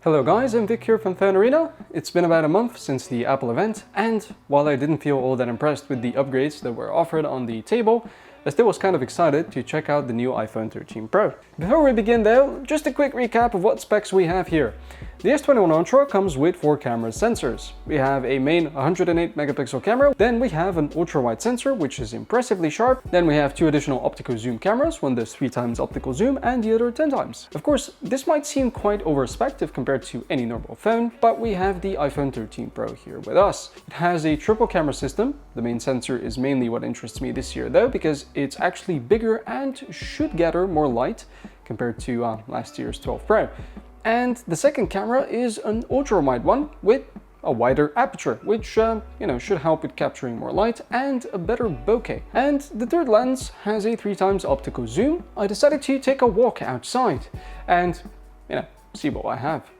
Hello guys, I'm Vic here from PhoneArena. It's been about a month since the Apple event, and while I didn't feel all that impressed with the upgrades that were offered on the table, I still was kind of excited to check out the new iPhone 13 Pro. Before we begin though, just a quick recap of what specs we have here. The S21 Ultra comes with 4 camera sensors. We have a main 108 megapixel camera, then we have an ultra-wide sensor which is impressively sharp, then we have 2 additional optical zoom cameras, one does 3 times optical zoom and the other 10 times. Of course, this might seem quite over-spec'd if compared to any normal phone, but we have the iPhone 13 Pro here with us. It has a triple camera system. The main sensor is mainly what interests me this year though, because it's actually bigger and should gather more light compared to last year's 12 Pro. And the second camera is an ultra-wide one with a wider aperture, which should help with capturing more light and a better bokeh. And the third lens has a 3 times optical zoom. I decided to take a walk outside and see what I have.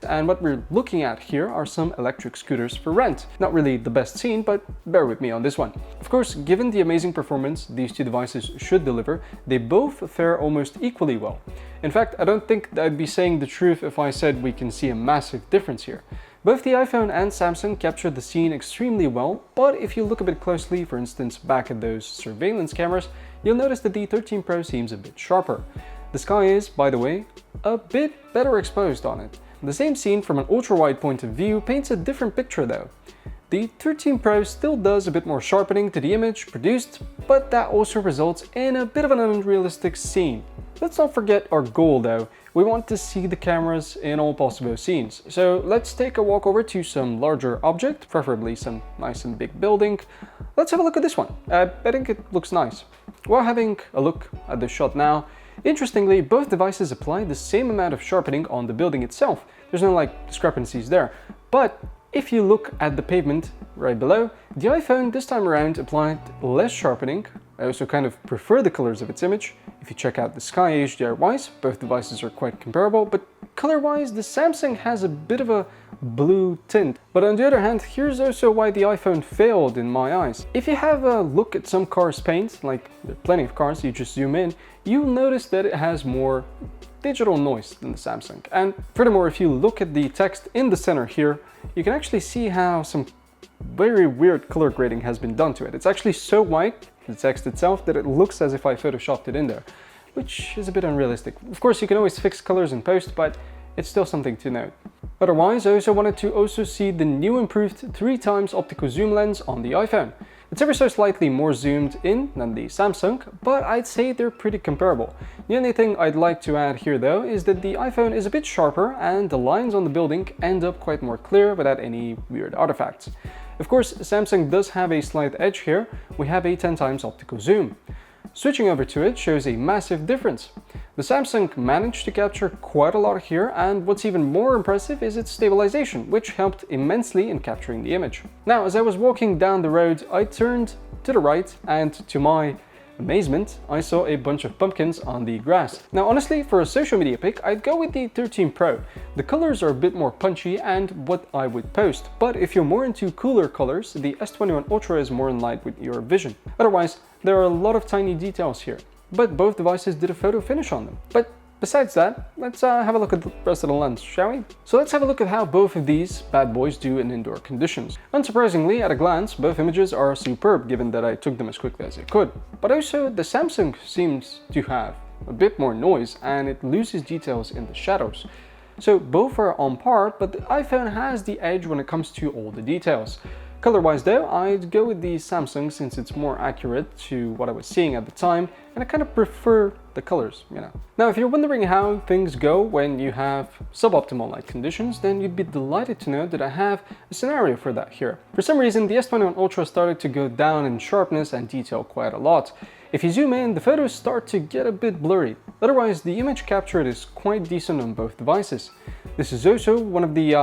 And what we're looking at here are some electric scooters for rent. Not really the best scene, but bear with me on this one. Of course, given the amazing performance these two devices should deliver, they both fare almost equally well. In fact, I don't think that I'd be saying the truth if I said we can see a massive difference here. Both the iPhone and Samsung captured the scene extremely well, but if you look a bit closely, for instance back at those surveillance cameras, you'll notice that the 13 Pro seems a bit sharper. The sky is, by the way, a bit better exposed on it. The same scene from an ultra-wide point of view paints a different picture though. The 13 Pro still does a bit more sharpening to the image produced, but that also results in a bit of an unrealistic scene. Let's not forget our goal though. We want to see the cameras in all possible scenes. So let's take a walk over to some larger object, preferably some nice and big building. Let's have a look at this one. I think it looks nice. While having a look at this shot now, interestingly, both devices apply the same amount of sharpening on the building itself. There's no discrepancies there. But if you look at the pavement right below, the iPhone this time around applied less sharpening. I also kind of prefer the colors of its image. If you check out the sky HDR-wise, both devices are quite comparable, but color-wise, the Samsung has a bit of a blue tint. But on the other hand, here's also why the iPhone failed in my eyes. If you have a look at some cars' paint, like there are plenty of cars, you just zoom in, you'll notice that it has more digital noise than the Samsung. And furthermore, if you look at the text in the center here, you can actually see how some very weird color grading has been done to it. It's actually so white, the text itself, that it looks as if I photoshopped it in there, which is a bit unrealistic. Of course, you can always fix colors in post, but it's still something to note. Otherwise, I also wanted to see the new improved 3 times optical zoom lens on the iPhone. It's ever so slightly more zoomed in than the Samsung, but I'd say they're pretty comparable. The only thing I'd like to add here though is that the iPhone is a bit sharper and the lines on the building end up quite more clear without any weird artifacts. Of course, Samsung does have a slight edge here. We have a 10 times optical zoom. Switching over to it shows a massive difference. The Samsung managed to capture quite a lot here, and what's even more impressive is its stabilization, which helped immensely in capturing the image. Now, as I was walking down the road, I turned to the right, and to my amazement, I saw a bunch of pumpkins on the grass. Now honestly, for a social media pic, I'd go with the 13 Pro. The colors are a bit more punchy and what I would post, but if you're more into cooler colors, the S21 Ultra is more in line with your vision. Otherwise, there are a lot of tiny details here, but both devices did a photo finish on them. But besides that, let's have a look at the rest of the lens, shall we? So let's have a look at how both of these bad boys do in indoor conditions. Unsurprisingly, at a glance, both images are superb given that I took them as quickly as I could. But also, the Samsung seems to have a bit more noise and it loses details in the shadows. So both are on par, but the iPhone has the edge when it comes to all the details. Color-wise though, I'd go with the Samsung since it's more accurate to what I was seeing at the time, and I kind of prefer the colors, Now, if you're wondering how things go when you have suboptimal light conditions, then you'd be delighted to know that I have a scenario for that here. For some reason, the S21 Ultra started to go down in sharpness and detail quite a lot. If you zoom in, the photos start to get a bit blurry. Otherwise, the image captured is quite decent on both devices. This is also one of the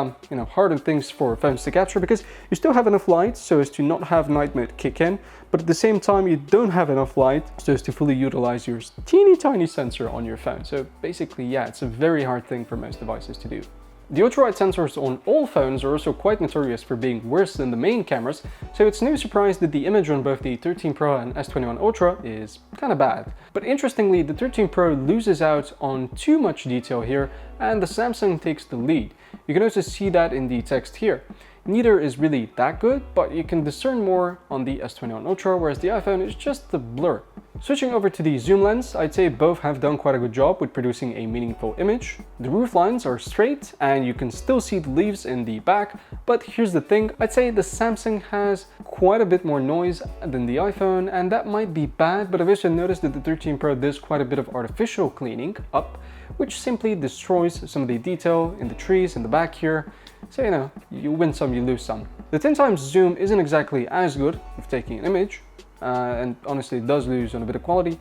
harder things for phones to capture because you still have enough light so as to not have night mode kick in, but at the same time you don't have enough light so as to fully utilize your teeny tiny sensor on your phone. So basically, yeah, it's a very hard thing for most devices to do. The ultra-wide sensors on all phones are also quite notorious for being worse than the main cameras, so it's no surprise that the image on both the 13 Pro and S21 Ultra is kinda bad. But interestingly, the 13 Pro loses out on too much detail here, and the Samsung takes the lead. You can also see that in the text here. Neither is really that good, but you can discern more on the S21 Ultra, whereas the iPhone is just a blur. Switching over to the zoom lens, I'd say both have done quite a good job with producing a meaningful image. The roof lines are straight and you can still see the leaves in the back, but here's the thing, I'd say the Samsung has quite a bit more noise than the iPhone, and that might be bad, but I've also noticed that the 13 Pro does quite a bit of artificial cleaning up, which simply destroys some of the detail in the trees in the back here. So, you know, you win some, you lose some. The 10 times zoom isn't exactly as good if taking an image, and honestly it does lose on a bit of quality.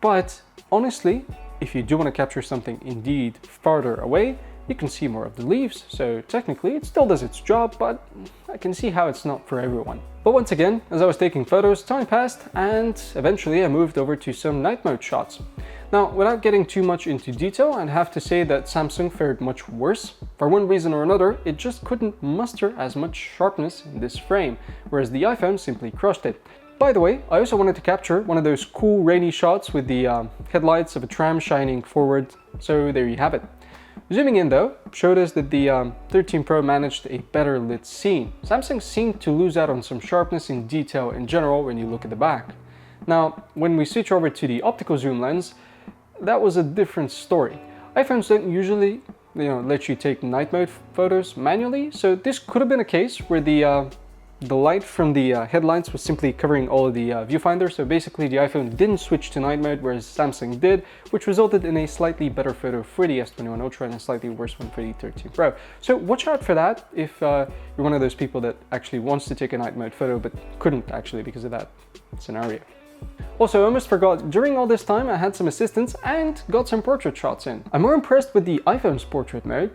But honestly, if you do want to capture something indeed farther away, you can see more of the leaves, so technically it still does its job, but I can see how it's not for everyone. But once again, as I was taking photos, time passed, and eventually I moved over to some night mode shots. Now, without getting too much into detail, I'd have to say that Samsung fared much worse. For one reason or another, it just couldn't muster as much sharpness in this frame, whereas the iPhone simply crushed it. By the way, I also wanted to capture one of those cool rainy shots with the headlights of a tram shining forward, so there you have it. Zooming in though, showed us that the 13 Pro managed a better lit scene. Samsung seemed to lose out on some sharpness in detail in general when you look at the back. Now, when we switch over to the optical zoom lens, that was a different story. iPhones don't usually, let you take night mode photos manually, so this could have been a case where the light from the headlights was simply covering all of the viewfinder, so basically the iPhone didn't switch to night mode, whereas Samsung did, which resulted in a slightly better photo for the S21 Ultra and a slightly worse one for the 13 Pro. So watch out for that if you're one of those people that actually wants to take a night mode photo but couldn't actually because of that scenario. Also, I almost forgot, during all this time I had some assistance and got some portrait shots in. I'm more impressed with the iPhone's portrait mode.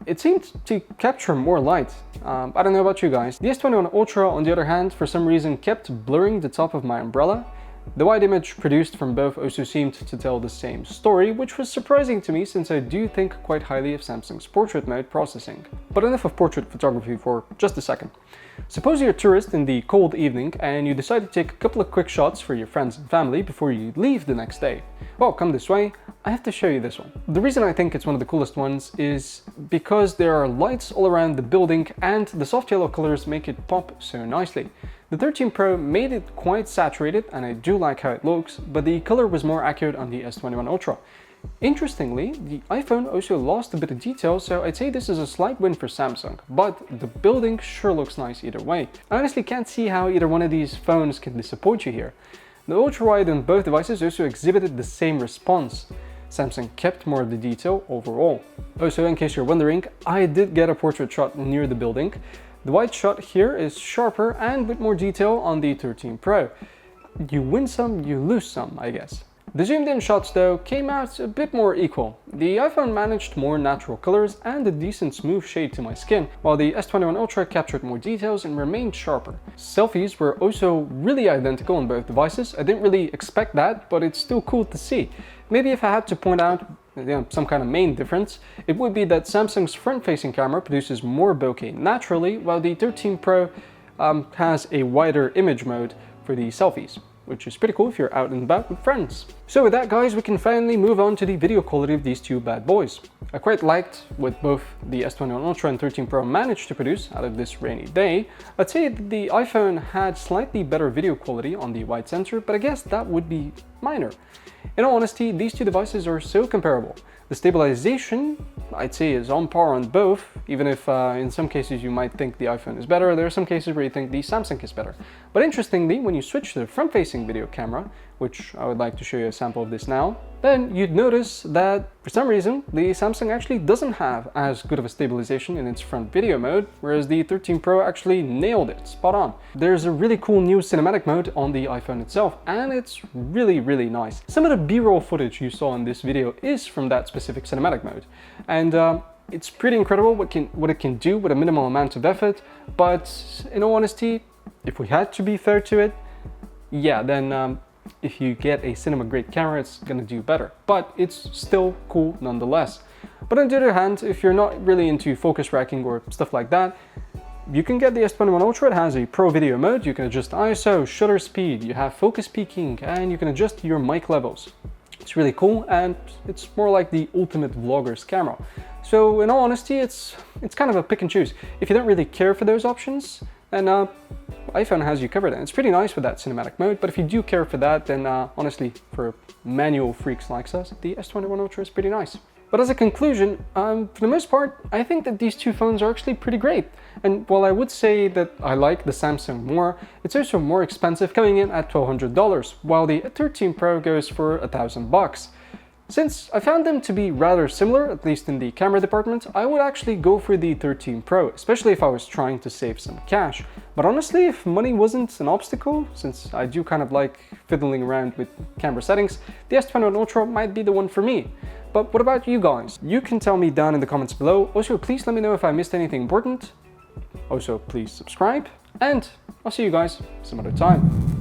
It seemed to capture more light. I don't know about you guys. The S21 Ultra, on the other hand, for some reason kept blurring the top of my umbrella. The wide image produced from both also seemed to tell the same story, which was surprising to me since I do think quite highly of Samsung's portrait mode processing. But enough of portrait photography for just a second. Suppose you're a tourist in the cold evening and you decide to take a couple of quick shots for your friends and family before you leave the next day. Well, come this way, I have to show you this one. The reason I think it's one of the coolest ones is because there are lights all around the building and the soft yellow colors make it pop so nicely. The 13 Pro made it quite saturated and I do like how it looks, but the color was more accurate on the S21 Ultra. Interestingly, the iPhone also lost a bit of detail, so I'd say this is a slight win for Samsung, but the building sure looks nice either way. I honestly can't see how either one of these phones can disappoint you here. The ultra-wide on both devices also exhibited the same response. Samsung kept more of the detail overall. Also, in case you're wondering, I did get a portrait shot near the building. The wide shot here is sharper and with more detail on the 13 Pro. You win some, you lose some, I guess. The zoomed in shots though came out a bit more equal. The iPhone managed more natural colors and a decent smooth shade to my skin, while the S21 Ultra captured more details and remained sharper. Selfies were also really identical on both devices. I didn't really expect that, but it's still cool to see. Maybe if I had to point out some kind of main difference, it would be that Samsung's front-facing camera produces more bokeh naturally, while the 13 Pro has a wider image mode for the selfies, which is pretty cool if you're out and about with friends. So with that guys, we can finally move on to the video quality of these two bad boys. I quite liked what both the S21 Ultra and 13 Pro managed to produce out of this rainy day. I'd say that the iPhone had slightly better video quality on the wide sensor, but I guess that would be minor. In all honesty, these two devices are so comparable. The stabilization, I'd say, is on par on both, even if in some cases you might think the iPhone is better. There are some cases where you think the Samsung is better. But interestingly, when you switch to the front-facing video camera, which I would like to show you a sample of this now, then you'd notice that for some reason the Samsung actually doesn't have as good of a stabilization in its front video mode, whereas the 13 Pro actually nailed it, spot on. There's a really cool new cinematic mode on the iPhone itself, and it's really nice. Some of the B-roll footage you saw in this video is from that specific cinematic mode, and it's pretty incredible what it can do with a minimal amount of effort. But in all honesty, if we had to be fair to it, yeah, then if you get a cinema grade camera, it's gonna do better, but it's still cool nonetheless. But on the other hand, if you're not really into focus tracking or stuff like that, you can get the S21 Ultra. It has a pro video mode. You can adjust ISO, shutter speed, you have focus peaking, and you can adjust your mic levels. It's really cool, and it's more like the ultimate vlogger's camera. So in all honesty, it's kind of a pick and choose. If you don't really care for those options, then iPhone has you covered, and it's pretty nice with that cinematic mode. But if you do care for that, then honestly, for manual freaks like us, the S21 Ultra is pretty nice. But as a conclusion, for the most part, I think that these two phones are actually pretty great. And while I would say that I like the Samsung more, it's also more expensive, coming in at $1,200, while the 13 Pro goes for $1,000. Since I found them to be rather similar, at least in the camera department, I would actually go for the 13 Pro, especially if I was trying to save some cash. But honestly, if money wasn't an obstacle, since I do kind of like fiddling around with camera settings, the S21 Ultra might be the one for me. But what about you guys? You can tell me down in the comments below. Also, please let me know if I missed anything important. Also, please subscribe, and I'll see you guys some other time.